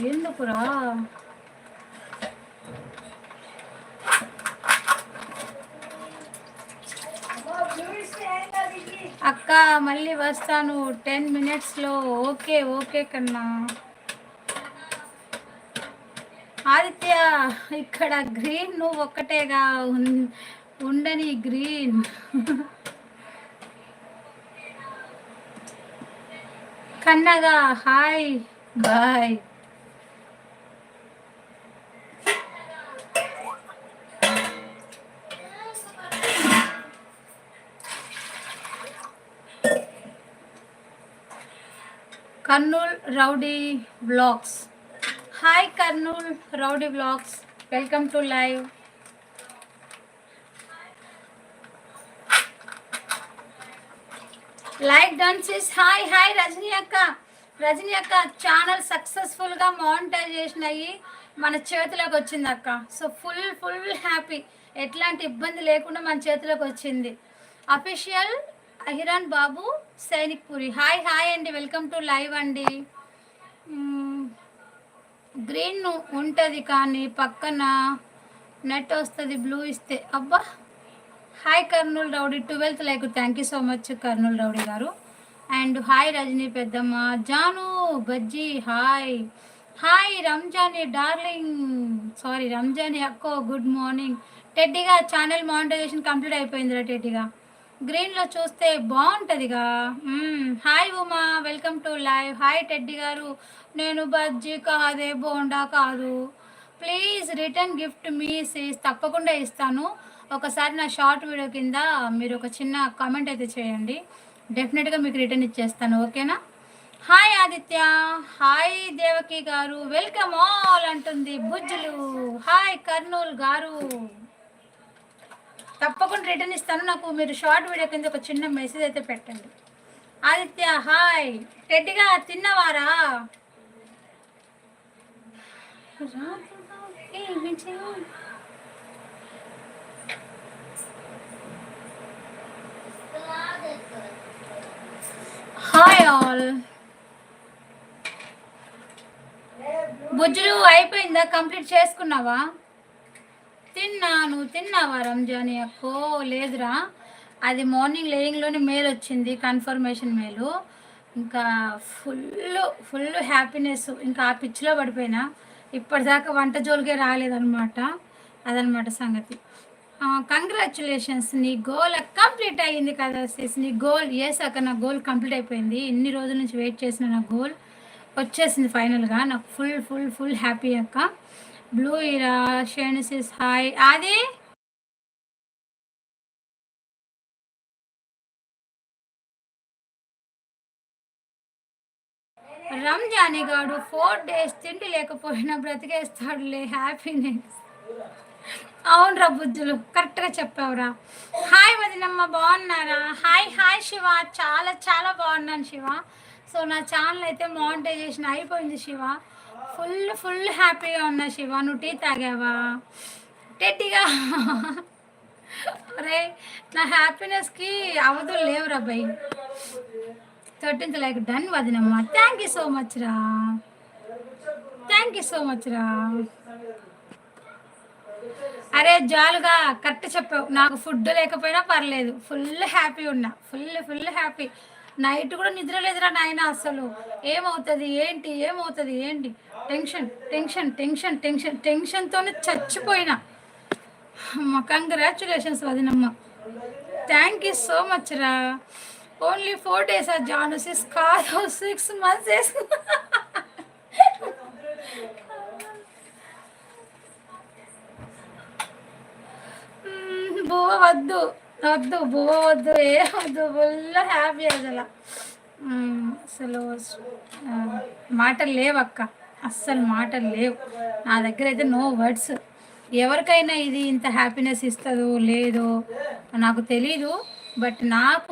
ఎందుకురా అక్క మళ్ళీ వస్తాను 10 minutesలో. ఓకే ఓకే కన్నా. ఆదిత్య ఇక్కడ గ్రీన్ నువ్వు ఒక్కటేగా ఉండని గ్రీన్. కన్నగా hi bye. Kurnool rowdy vlogs. Hi Kurnool rowdy vlogs, welcome to live. Like dances. Hi hi Rajani అక్క. రజనీ అక్క ఛానల్ సక్సెస్ఫుల్గా మానిటైజేషన్ అయ్యి మన చేతిలోకి వచ్చింది అక్క. So full happy. ఎట్లాంటి ఇబ్బంది లేకుండా మన చేతిలోకి వచ్చింది. అఫీషియల్ అహిరాన్ బాబు సైనిక్ పూరి. హాయ్ హాయ్ అండి, వెల్కమ్ టు లైవ్ అండి. గ్రీన్ ఉంటుంది కానీ పక్కన నెట్ వస్తుంది బ్లూ ఇస్తే. అబ్బా hi Kurnool rowdy 12th like. Thank you so much Kurnool rowdy గారు. అండ్ హాయ్ రజనీ పెద్దమ్మ. జాను బజ్జీ hi. Hi Ranjani darling, sorry Ranjani అక్కో గుడ్ మార్నింగ్. టెడ్డీగా ఛానల్ మానిటైజేషన్ కంప్లీట్ అయిపోయిందిరా టెడ్డీగా. గ్రీన్లో చూస్తే బాగుంటుందిగా. Hi Uma, welcome to live. Hi Teddy garu. నేను బజ్జీ కాదే బోండా కాదు, please return gift me sis. తప్పకుండా ఇస్తాను. ఒకసారి నా షార్ట్ వీడియో కింద మీరు ఒక చిన్న కామెంట్ అయితే చేయండి, డెఫినెట్గా మీకు రిటర్న్ ఇచ్చేస్తాను, ఓకేనా. హాయ్ ఆదిత్య. హాయ్ దేవకి గారు, వెల్కమ్ ఆల్ అంటుంది బుజ్జులు. హాయ్ కర్నూల్ గారు, తప్పకుండా రిటర్న్ ఇస్తాను. నాకు మీరు షార్ట్ వీడియో కింద ఒక చిన్న మెసేజ్ అయితే పెట్టండి. ఆదిత్య హాయ్. టెడ్డిగా తిన్నవారా? Hi all. బుజ్జులు అయిపోయిందా, కంప్లీట్ చేసుకున్నావా? తిన్నాను. తిన్నావా రంజాని అక్కో? లేదురా, అది మార్నింగ్ లేయింగ్లోనే మెయిల్ వచ్చింది, కన్ఫర్మేషన్ మెయిల్. ఇంకా ఫుల్ హ్యాపీనెస్. ఇంకా ఆ పిచ్చిలో పడిపోయినా. ఇప్పటిదాకా వంట జోలికే రాలేదనమాట. అదనమాట సంగతి. కంగ్రాచులేషన్స్, నీ గోల్ కంప్లీట్ అయ్యింది కదా సిస్. నీ గోల్ అక్క, నా గోల్ కంప్లీట్ అయిపోయింది. ఇన్ని రోజుల నుంచి వెయిట్ చేసిన నా గోల్ వచ్చేసింది ఫైనల్గా. నాకు ఫుల్ హ్యాపీ అక్క. బ్లూ ఇరా షేనిసిస్ హాయ్. ఆది రంజానీ గాడు 4 days తిండి లేకపోయినా బ్రతికేస్తాడులే. హ్యాపీనెస్. అవునరా బుజ్జులు, కరెక్ట్గా చెప్పావురా. హాయ్ వదినమ్మ, బాగున్నారా? హాయ్ శివ. చాలా బాగున్నాను శివ. సో నా ఛానల్ అయితే మానిటైజేషన్ అయిపోయింది శివ. ఫుల్ హ్యాపీగా ఉన్నా శివ. నువ్వు టీ తాగావా? టెట్టిగా అరే నా హ్యాపీనెస్కి అవధులు లేవురా బై. 13th లైక్ డన్ వదినమ్మ. థ్యాంక్ యూ సో మచ్ రా. అరే జాలుగా కరెక్ట్ చెప్పావు. నాకు ఫుడ్ లేకపోయినా పర్లేదు, ఫుల్ హ్యాపీ ఉన్నా. Full happy. నైట్ కూడా నిద్ర లేదురా నాయన. అసలు ఏమవుతుంది ఏంటి టెన్షన్తోనే చచ్చిపోయినా. కంగ్రాచులేషన్స్ వదినమ్మ. థ్యాంక్ యూ సో మచ్ రా. ఓన్లీ 4 days జాను సిస్ కాదు, 6 months. బువ్వ వద్దు ఏమొద్దు. Full happy. అసలు మాటలు లేవక్క, అస్సలు మాటలు లేవు నా దగ్గర అయితే. No words. ఎవరికైనా ఇది ఇంత హ్యాపీనెస్ ఇస్తుందో లేదో నాకు తెలీదు, బట్ నాకు